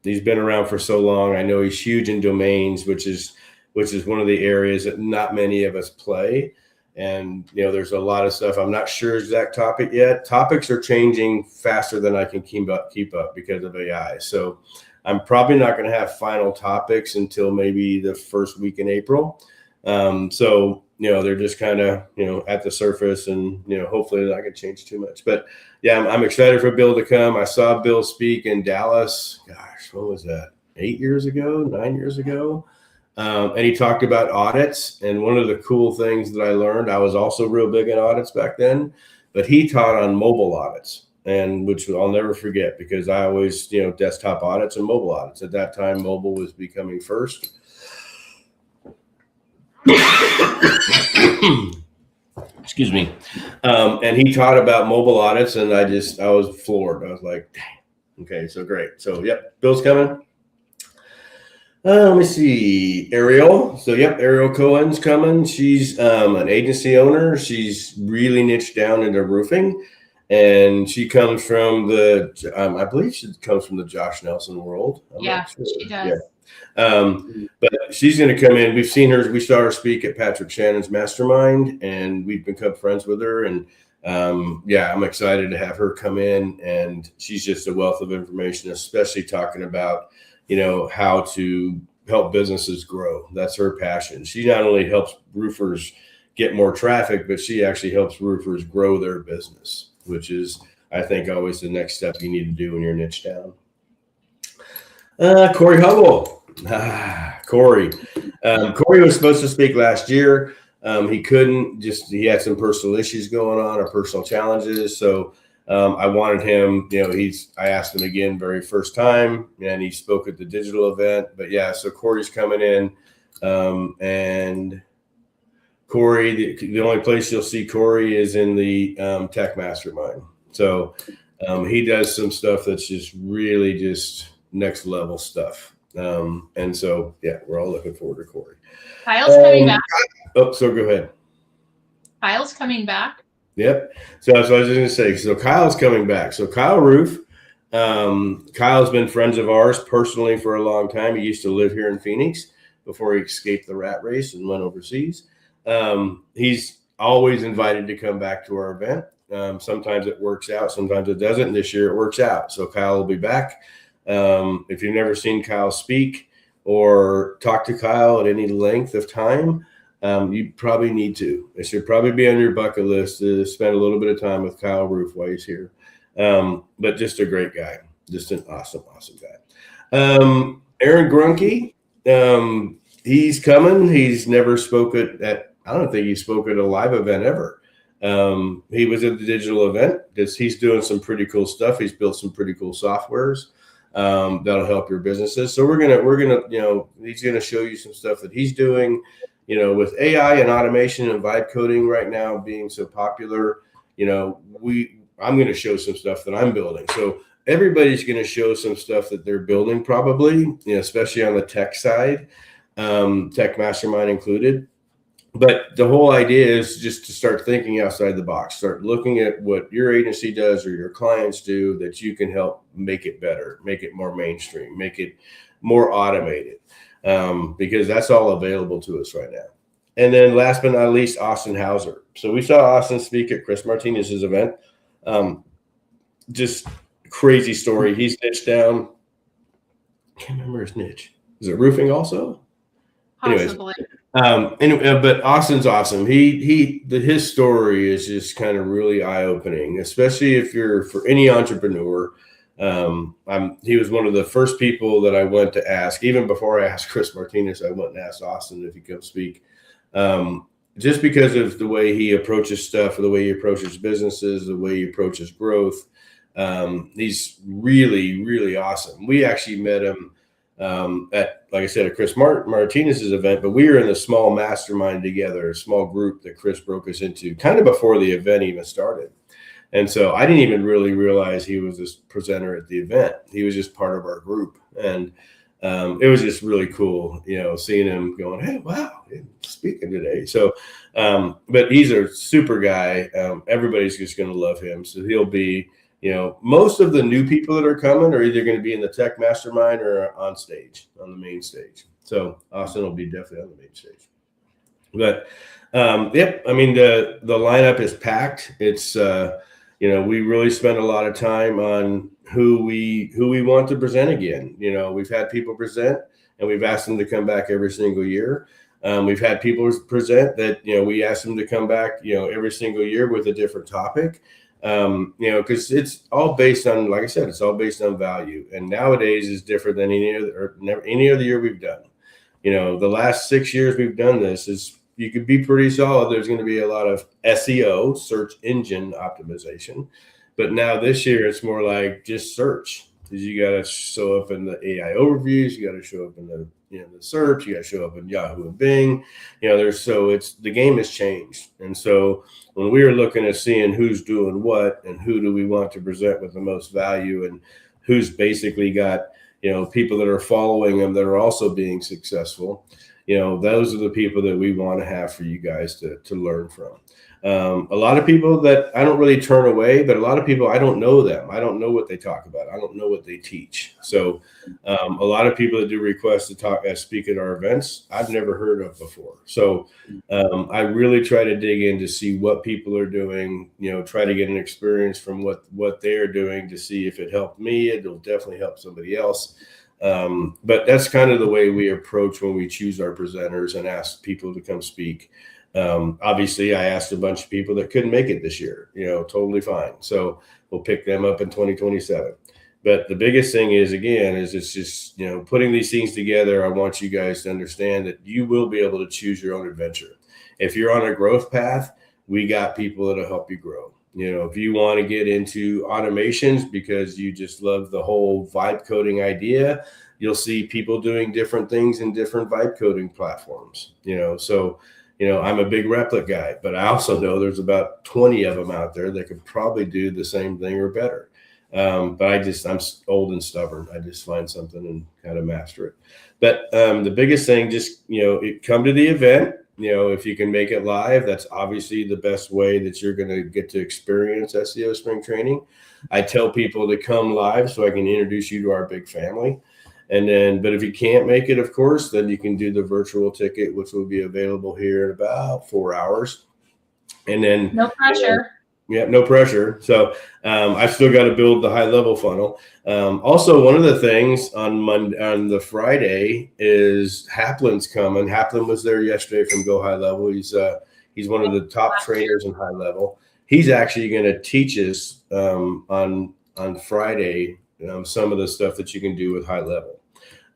he's been around for so long. I know he's huge in domains, which is one of the areas that not many of us play. And, there's a lot of stuff. I'm not sure exact topic yet. Topics are changing faster than I can keep up because of AI. So I'm probably not going to have final topics until maybe the first week in April. So, they're just kind of, at the surface, and, hopefully they're not going to change too much. But yeah, I'm excited for Bill to come. I saw Bill speak in Dallas. Gosh, what was that? 9 years ago. And he talked about audits. And one of the cool things that I learned, I was also real big in audits back then, but he taught on mobile audits, and which I'll never forget, because I always, desktop audits and mobile audits. At that time, mobile was becoming first. Excuse me. And he taught about mobile audits, and I was floored. I was like, dang. Okay, so great. So, yep, Bill's coming. Let me see, Ariel. So, yep, Ariel Cohen's coming. She's an agency owner. She's really niched down into roofing, and she comes from I believe she comes from the Josh Nelson world. Yeah, sure. She does. Yeah. But she's going to come in. We've seen her. We saw her speak at Patrick Shannon's mastermind, and we've become friends with her. And yeah, I'm excited to have her come in, and she's just a wealth of information, especially talking about, how to help businesses grow. That's her passion. She not only helps roofers get more traffic, but she actually helps roofers grow their business, which is, I think, always the next step you need to do when you're niche down. Corey Hubble. Corey was supposed to speak last year. He couldn't, he had some personal issues going on, or personal challenges. So I wanted him, I asked him again very first time, and he spoke at the digital event. But yeah, so Corey's coming in, and Corey, the only place you'll see Corey is in the tech mastermind. So he does some stuff that's just really just next level stuff. And so, yeah, we're all looking forward to Corey. Kyle's coming back. Oh, so go ahead. Kyle's coming back. Yep. So that's what I was going to say. So Kyle's coming back. So Kyle Roof, Kyle's been friends of ours personally for a long time. He used to live here in Phoenix before he escaped the rat race and went overseas. He's always invited to come back to our event. Sometimes it works out, sometimes it doesn't. This year it works out. So Kyle will be back. If you've never seen Kyle speak or talk to Kyle at any length of time, you probably need to. It should probably be on your bucket list to spend a little bit of time with Kyle Roof while he's here. But just a great guy, just an awesome guy. Aaron Grunke, he's coming. He's never spoke at I don't think he spoke at a live event ever. He was at the digital event. He's doing some pretty cool stuff. He's built some pretty cool softwares that'll help your businesses. So we're gonna, he's gonna show you some stuff that he's doing. With AI and automation and vibe coding right now being so popular, I'm going to show some stuff that I'm building. So everybody's going to show some stuff that they're building, probably, especially on the tech side, tech mastermind included. But the whole idea is just to start thinking outside the box, start looking at what your agency does or your clients do that you can help make it better, make it more mainstream, make it more automated. Because that's all available to us right now. And then last but not least, Austin Hauser. So we saw Austin speak at Chris Martinez's event. Just crazy story. He's niched down. I can't remember his niche. Is it roofing also? Possibly. But Austin's awesome. His story is just kind of really eye-opening, especially if you're for any entrepreneur. He was one of the first people that I went to ask. Even before I asked Chris Martinez, I went and asked Austin if he could come speak. Just because of the way he approaches stuff, the way he approaches businesses, the way he approaches growth. He's really, really awesome. We actually met him at, like I said, at Chris Martinez's event, but we were in a small mastermind together, a small group that Chris broke us into kind of before the event even started. And so I didn't even really realize he was this presenter at the event. He was just part of our group. And it was just really cool, seeing him going, hey, wow, he's speaking today. So, but he's a super guy. Everybody's just going to love him. So he'll be, most of the new people that are coming are either going to be in the tech mastermind or on stage, on the main stage. So Austin will be definitely on the main stage. But yep, I mean the lineup is packed. It's we really spend a lot of time on who we want to present again. We've had people present and we've asked them to come back every single year. We've had people present that we ask them to come back every single year with a different topic. Because it's all based on, like I said, it's all based on value. And nowadays is different than any other year we've done. The last 6 years we've done this is you could be pretty solid. There's going to be a lot of SEO, search engine optimization. But now this year it's more like just search. Because you got to show up in the AI overviews, you got to show up in the the search, you got to show up in Yahoo and Bing. The game has changed. And so when we are looking at seeing who's doing what and who do we want to present with the most value and who's basically got people that are following them that are also being successful, those are the people that we want to have for you guys to learn from. A lot of people that I don't really turn away, but a lot of people, I don't know them. I don't know what they talk about. I don't know what they teach. So a lot of people that do requests to speak at our events, I've never heard of before. So I really try to dig in to see what people are doing, try to get an experience from what they're doing to see if it helped me. It'll definitely help somebody else. But that's kind of the way we approach when we choose our presenters and ask people to come speak. Obviously I asked a bunch of people that couldn't make it this year, totally fine. So we'll pick them up in 2027. But the biggest thing is it's just, putting these things together. I want you guys to understand that you will be able to choose your own adventure. If you're on a growth path, we got people that'll help you grow. If you want to get into automations because you just love the whole vibe coding idea, you'll see people doing different things in different vibe coding platforms, so I'm a big Replit guy, but I also know there's about 20 of them out there that could probably do the same thing or better. But I'm old and stubborn. I just find something and kind of master it. But the biggest thing, just, come to the event. If you can make it live, that's obviously the best way that you're going to get to experience SEO spring training. I tell people to come live so I can introduce you to our big family. But if you can't make it, of course, then you can do the virtual ticket, which will be available here in about 4 hours. And then no pressure. No pressure. So I've still got to build the high level funnel. Also, one of the things on the Friday is Haplin's coming. Haplin was there yesterday from Go High Level. He's one of the top trainers in high level. He's actually going to teach us on Friday some of the stuff that you can do with high level.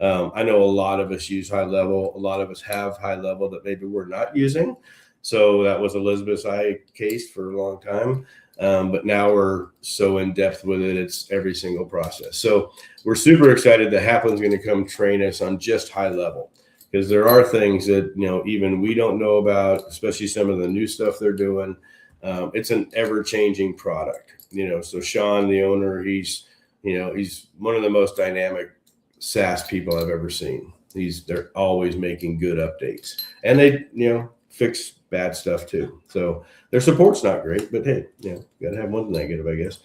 I know a lot of us use high level. A lot of us have high level that maybe we're not using. So that was Elisabeth's case for a long time. But now we're so in depth with it, it's every single process. So we're super excited that Haplin's going to come train us on just high level, because there are things that, even we don't know about, especially some of the new stuff they're doing. It's an ever changing product, so Sean, the owner, he's one of the most dynamic SaaS people I've ever seen. They're always making good updates, and they, fix bad stuff too. So their support's not great, but hey, gotta have one negative, I guess.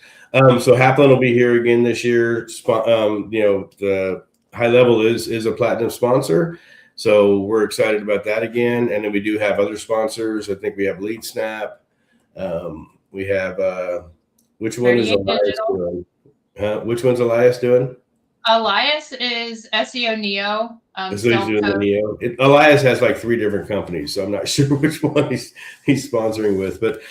So Haplin will be here again this year. The high level is a platinum sponsor. So we're excited about that again. And then we do have other sponsors. I think we have LeadSnap. We have, which one is Elias doing? Which one's Elias doing? Elias is SEO Neo. Neo. Elias has like 3 different companies, so I'm not sure which one he's sponsoring with. But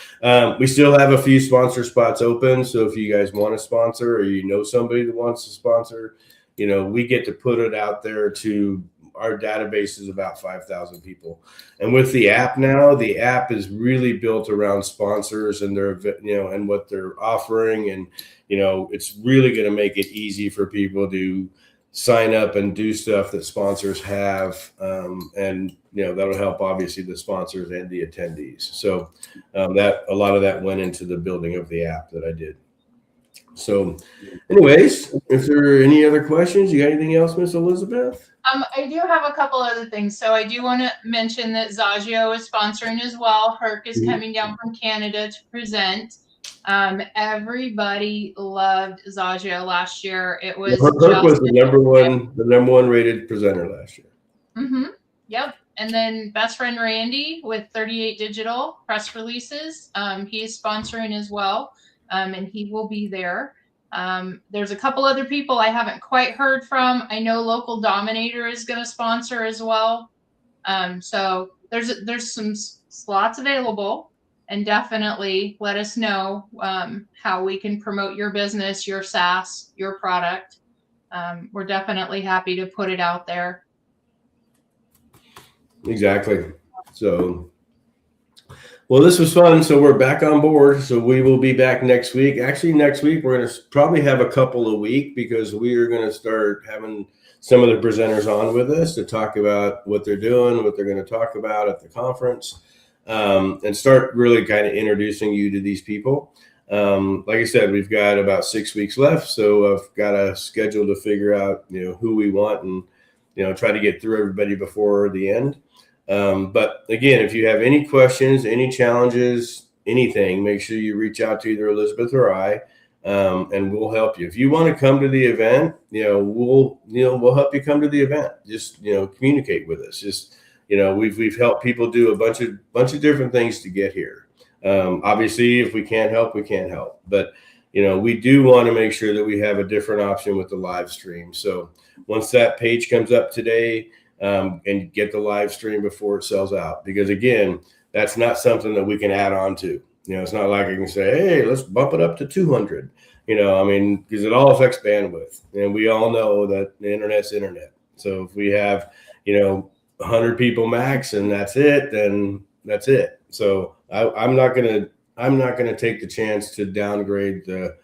we still have a few sponsor spots open. So if you guys want to sponsor, or somebody that wants to sponsor, we get to put it out there to our database is about 5,000 people. And with the app now, the app is really built around sponsors and their, and what they're offering. And, it's really going to make it easy for people to sign up and do stuff that sponsors have. And, that'll help obviously the sponsors and the attendees. So that a lot of that went into the building of the app that I did. So anyways, if there are any other questions, you got anything else, Miss Elisabeth? I do have a couple other things. So I do want to mention that Zagio is sponsoring as well. Herc is coming down from Canada to present. Everybody loved Zagio last year. It was Herc was the number one rated presenter last year. Yep. And then best friend Randy with 38 Digital Press Releases. He is sponsoring as well, and he will be there. There's a couple other people I haven't quite heard from. I know Local Dominator is going to sponsor as well. So there's some slots available, and definitely let us know how we can promote your business, your SaaS, your product. We're definitely happy to put it out there. Exactly. So, well, this was fun. So we're back on board. So we will be back next week. Actually, next week, we're going to probably have a couple a week, because we are going to start having some of the presenters on with us to talk about what they're doing, what they're going to talk about at the conference, and start really kind of introducing you to these people. Like I said, we've got about 6 weeks left. So I've got a schedule to figure out, who we want, and, try to get through everybody before the end. But again, if you have any questions, any challenges, anything, make sure you reach out to either Elisabeth or I, and we'll help you. If you want to come to the event, we'll help you come to the event. Just, communicate with us. Just, we've helped people do a bunch of different things to get here. Obviously, if we can't help, we can't help. But, we do want to make sure that we have a different option with the live stream. So once that page comes up today, and get the live stream before it sells out, because again, that's not something that we can add on to. It's not like I can say, hey, let's bump it up to 200. Because it all affects bandwidth, and we all know that the internet's internet. So if we have 100 people max and that's it, then that's it. So I'm not gonna take the chance to downgrade the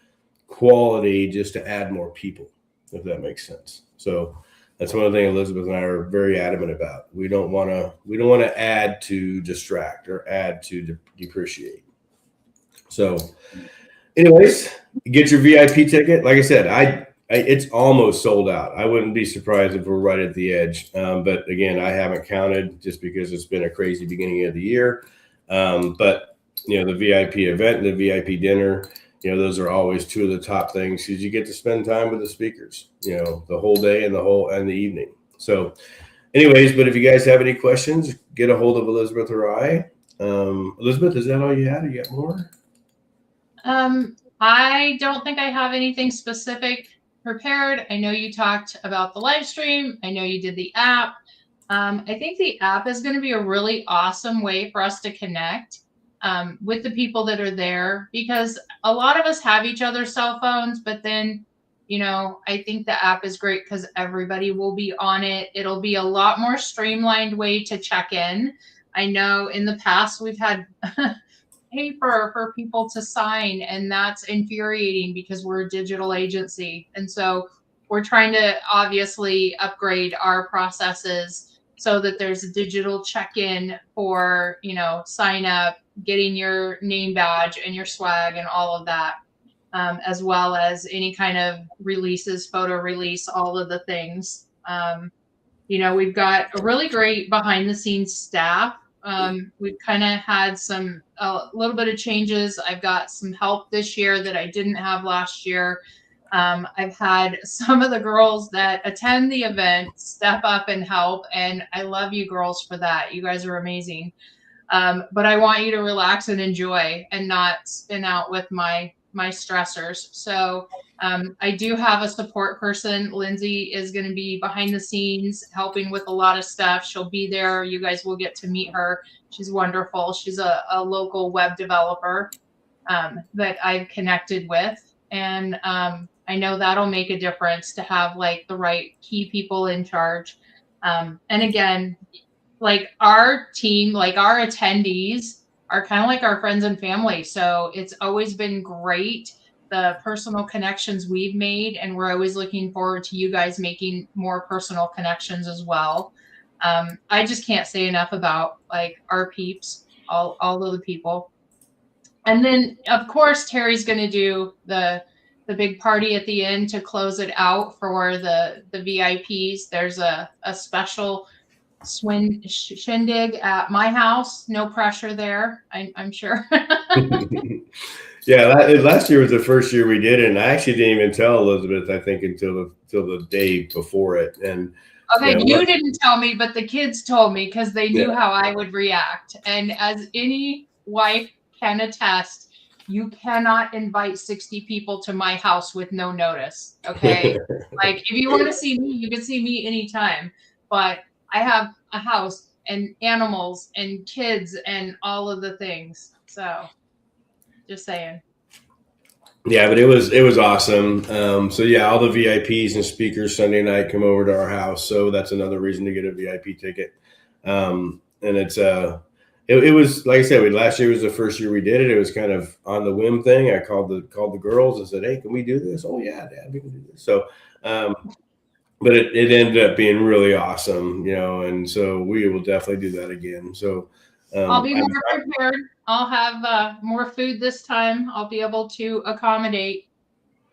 quality just to add more people, if that makes sense. So that's one of the things Elisabeth and I are very adamant about. We don't want to add to distract or add to depreciate. So, anyways, get your VIP ticket. Like I said, it's almost sold out. I wouldn't be surprised if we're right at the edge. But again, I haven't counted, just because it's been a crazy beginning of the year. But the VIP event and the VIP dinner, those are always two of the top things, because you get to spend time with the speakers, the whole day and the evening. So anyways, but if you guys have any questions, get a hold of Elisabeth or I. Elisabeth, is that all you had? Or you got more? I don't think I have anything specific prepared. I know you talked about the live stream. I know you did the app. I think the app is going to be a really awesome way for us to connect with the people that are there, because a lot of us have each other's cell phones, but then, I think the app is great because everybody will be on it. It'll be a lot more streamlined way to check in. I know in the past we've had paper for people to sign, and that's infuriating because we're a digital agency. And so we're trying to obviously upgrade our processes so that there's a digital check-in for, sign up, getting your name badge and your swag and all of that, as well as any kind of releases, photo release, all of the things. We've got a really great behind the scenes staff. We've kind of had a little bit of changes. I've got some help this year that I didn't have last year. I've had some of the girls that attend the event step up and help, and I love you girls for that. You guys are amazing. But I want you to relax and enjoy and not spin out with my stressors. So I do have a support person. Lindsay is going to be behind the scenes helping with a lot of stuff. She'll be there. You guys will get to meet her. She's wonderful. She's a local web developer that I've connected with. And I know that'll make a difference to have like the right key people in charge. And again, like our team, like our attendees are kind of like our friends and family. So it's always been great, the personal connections we've made, and we're always looking forward to you guys making more personal connections as well. I just can't say enough about like our peeps, all of the people. And then of course, Terry's going to do the big party at the end to close it out for the VIPs. There's a special shindig at my house. No pressure there, I'm sure. Yeah, last year was the first year we did it, and I actually didn't even tell Elisabeth, I think, until the day before it. And Okay, Yeah, you didn't tell me, but the kids told me because they knew yeah. how I would react. And as any wife can attest, you cannot invite 60 people to my house with no notice. Okay. Like if you want to see me, you can see me anytime. But I have a house and animals and kids and all of the things. So just saying. Yeah, but it was awesome. So yeah, all the VIPs and speakers Sunday night come over to our house. So that's another reason to get a VIP ticket. And it was like I said, last year was the first year we did it. It was kind of on the whim thing. I called the girls and said, "Hey, can we do this?" "Oh yeah, Dad, we can do this." So, but it ended up being really awesome, and so we will definitely do that again. So, I'll be more prepared. I'll have more food this time. I'll be able to accommodate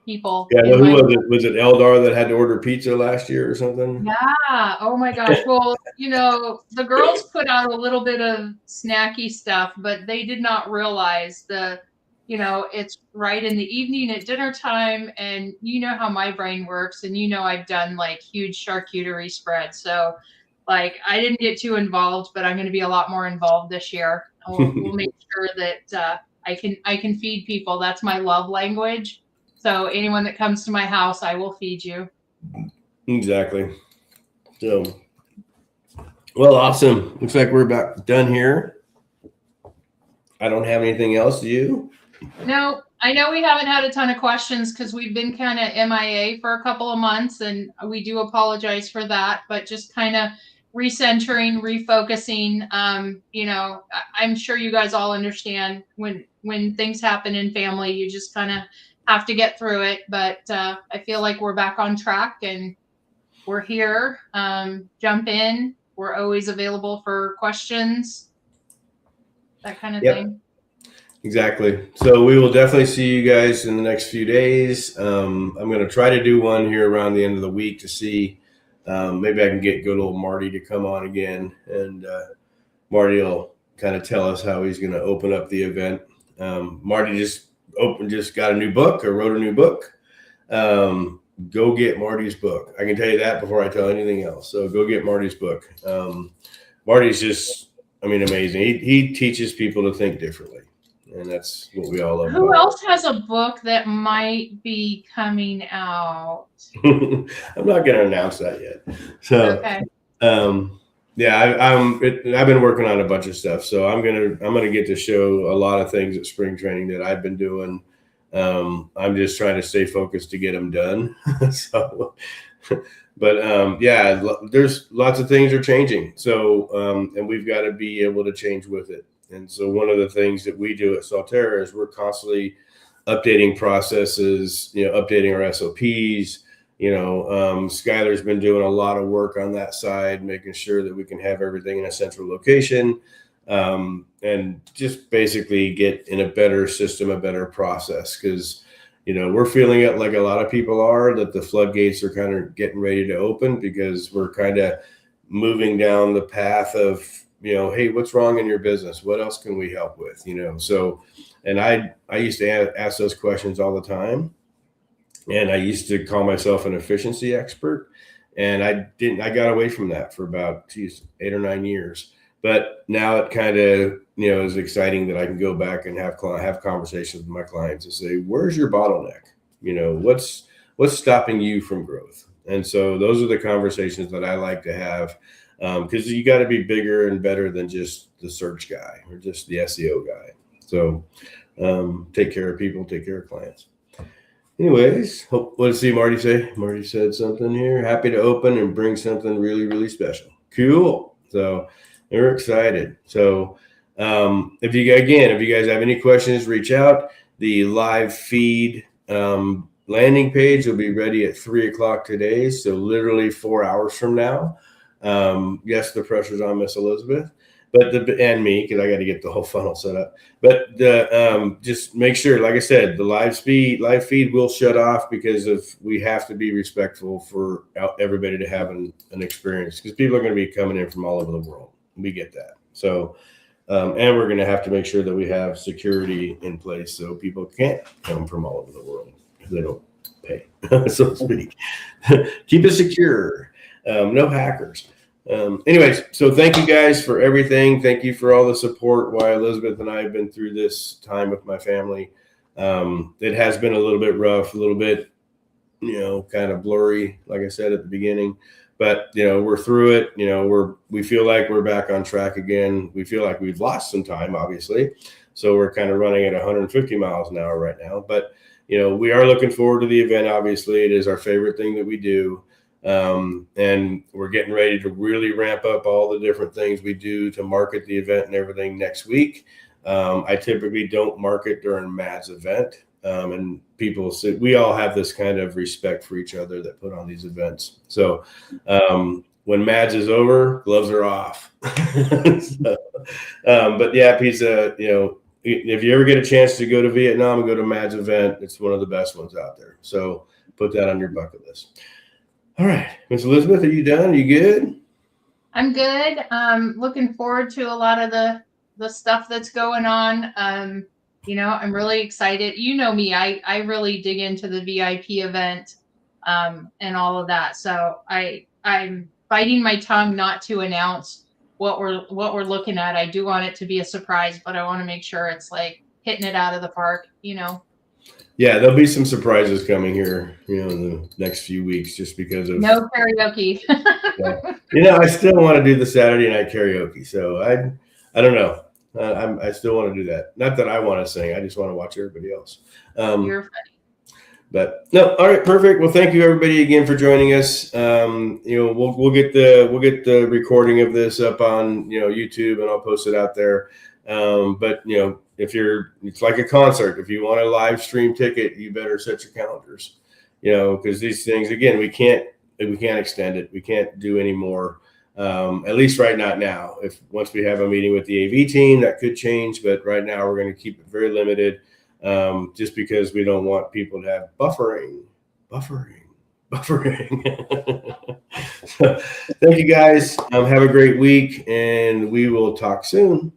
people yeah. in Who my was it? Was it Eldar that had to order pizza last year or something? Yeah. Oh my gosh. Well, the girls put out a little bit of snacky stuff, but they did not realize it's right in the evening at dinner time. And you know how my brain works. And I've done like huge charcuterie spreads. So, like, I didn't get too involved, but I'm going to be a lot more involved this year. We'll make sure that I can feed people. That's my love language. So, anyone that comes to my house, I will feed you. Exactly. So, well, awesome. Looks like we're about done here. I don't have anything else. Do you? No, I know we haven't had a ton of questions because we've been kind of MIA for a couple of months, and we do apologize for that, but just kind of recentering, refocusing. I'm sure you guys all understand when things happen in family, you just kind of have to get through it. But I feel like we're back on track and we're here. Jump in. We're always available for questions, that kind of thing. Exactly. So we will definitely see you guys in the next few days. I'm going to try to do one here around the end of the week to see maybe I can get good old Marty to come on again, and Marty will kind of tell us how he's going to open up the event. Marty just got a new book or wrote a new book. Go get Marty's book. I can tell you that before I tell anything else. So go get Marty's book. Marty's just, amazing. He teaches people to think differently. And that's what we all love. Who else has a book that might be coming out? I'm not going to announce that yet. So, okay. I've been working on a bunch of stuff. So I'm gonna get to show a lot of things at spring training that I've been doing. I'm just trying to stay focused to get them done. So, but there's lots of things are changing. So, and we've got to be able to change with it. And so one of the things that we do at Salterra is we're constantly updating processes, updating our SOPs. Skylar's been doing a lot of work on that side, making sure that we can have everything in a central location, and just basically get in a better system, a better process. Because, we're feeling it like a lot of people are, that the floodgates are kind of getting ready to open because we're kind of moving down the path of, hey, what's wrong in your business? What else can we help with? So, and I used to ask those questions all the time. And I used to call myself an efficiency expert. And I got away from that for about 8 or 9 years. But now it kind of, is exciting that I can go back and have conversations with my clients and say, where's your bottleneck? What's stopping you from growth? And so those are the conversations that I like to have. Because you got to be bigger and better than just the search guy or just the SEO guy. So take care of people, take care of clients. Anyways, let's see Marty say. Marty said something here. Happy to open and bring something really, really special. Cool. So we're excited. So if you guys have any questions, reach out. The live feed landing page will be ready at 3:00 today. So literally 4 hours from now. Yes, the pressure's on Miss Elisabeth, and me, because I got to get the whole funnel set up. But just make sure, like I said, the live feed will shut off because we have to be respectful for everybody to have an experience, because people are going to be coming in from all over the world. We get that. So, and we're going to have to make sure that we have security in place so people can't come from all over the world if they don't pay, so to speak. Keep it secure. No hackers. Anyways, so thank you guys for everything. Thank you for all the support while Elisabeth and I have been through this time with my family. It has been a little bit rough, a little bit, kind of blurry, like I said at the beginning, but we're through it. We feel like we're back on track again. We feel like we've lost some time, obviously. So we're kind of running at 150 miles an hour right now, but we are looking forward to the event. Obviously, it is our favorite thing that we do. And we're getting ready to really ramp up all the different things we do to market the event and everything next week. I typically don't market during Matt's event. And people say we all have this kind of respect for each other that put on these events. So when Mads is over, gloves are off. But yeah, pizza, if you ever get a chance to go to Vietnam and go to Mads event, it's one of the best ones out there. So put that on your bucket list. All right, Miss Elisabeth, are you done? Are you good? I'm good. Looking forward to a lot of the stuff that's going on. I'm really excited. You know me, I really dig into the VIP event and all of that. So I'm biting my tongue not to announce what we're looking at. I do want it to be a surprise, but I want to make sure it's like hitting it out of the park, Yeah, there'll be some surprises coming here, in the next few weeks, just because of no karaoke. I still want to do the Saturday night karaoke, so I don't know. I still want to do that. Not that I want to sing; I just want to watch everybody else. You're funny. But no, all right, perfect. Well, thank you everybody again for joining us. We'll get the recording of this up on YouTube, and I'll post it out there. But it's like a concert. If you want a live stream ticket, you better set your calendars, because these things, again, we can't extend it. We can't do any more. At least right now. Once we have a meeting with the AV team, that could change, but right now we're going to keep it very limited, just because we don't want people to have buffering. So, thank you guys. Have a great week, and we will talk soon.